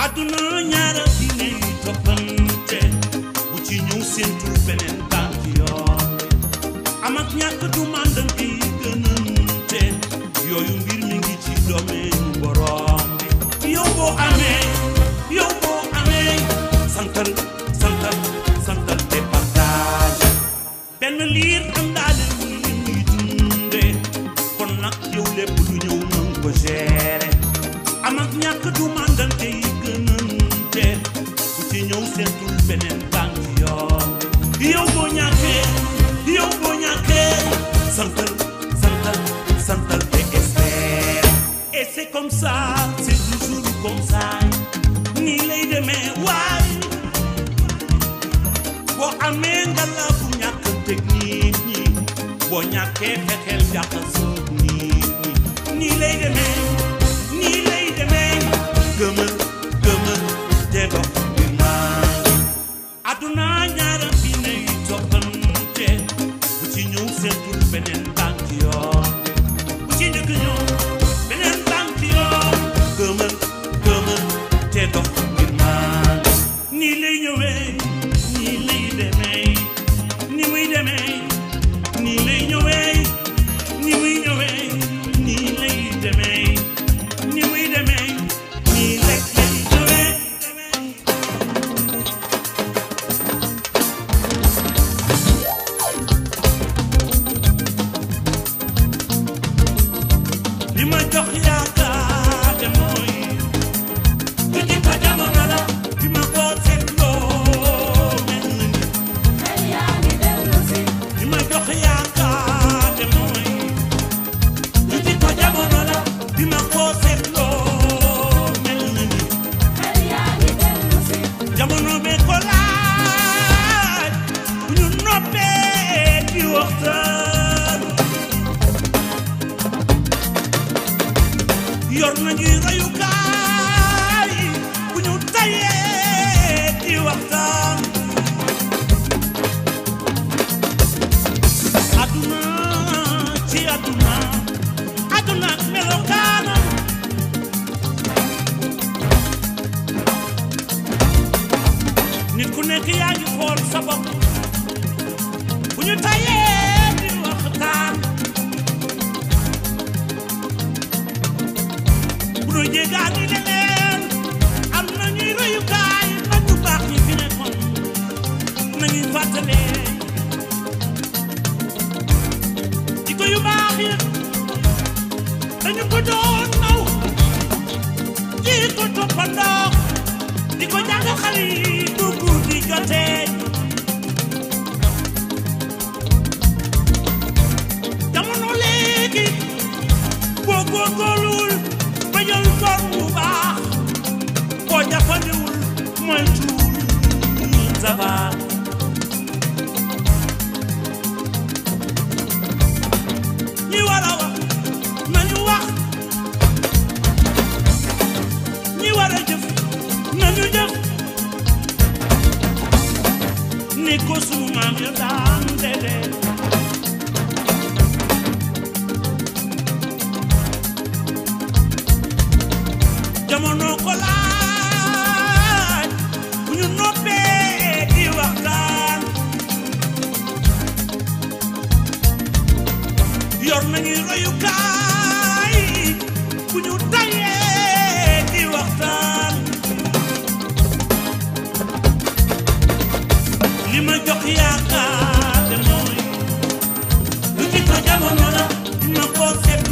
aduna ñaara fi ne toppante bu ci ñëw séentul beneen tànk yoon am ak ñàkk du màndal bi gënante yooyu mbir mi ngi ci domaine borom bi yow boo amee santal te partage benn liir am daale muy dunde kon nag yow lépp lu ñëw mën ko gérer am ak ñàkk du màndante yi gënante bu ci ñëw seentul beneen tànk yoon yow boo ñàkkee santal te espère et c'est comme ça c'est toujours comme ça nii lay demee waay boo amee nga la bu ñàkk technique ñi boo ñàkkee fexeel jaxasoo nit ñi nii lay demee gëmal te dox bi maa aduna ñaara fi ne yu toppante bu ci ñëw seetul beneen tànk yoon bu ci njëkk ñëw beneen tànk yoon gëmal te dox bi maa nii lay ñëwee nii lay demee ni muy demee nii lay ñëwee ni muy ñëwee nii lay demee ni muy demee li ma jox yaakaar de mooy du ci ko jamono la bi ma ko seetloo mel ni xel yaa ngi dellu si li ma jox yaakaar de mooy du ci ko jamono la bi ma ko seetloo mel ni xel yaa ngi dellu si jamono be ko laaj bu ñu noppee di waxtaan yor nañuy royukaay bu ñu tayee di waxtaan aduna ci aduna ak melokaanam nit ku nekk yaa ngi xool sa bopp bu ñu tayee di waxtaan bu ñu jéegaani leneen am nañuy royukaay mag ñu baax ñi fi nekkoon nañuy fàttalee jikko yu baax yi dañu ko doon naw ji ko toppandoo di ko jàng xale yi bu guddi jotee jamono léegi boo góorgóorluwul ba jël góor bu baax boo jàppandiwul mooy tuul sabar ñi war a wax nañu wax ñi war a jëf nañu jëf ni ko sunu maam ya daan déedéet jamono ko laaj bu ñu noppee di waxtaan yor nañuy royukaay bu ñu tayee di waxtaan li ma jox yaakaar de mooy lu ci ko jamono la ma ko seet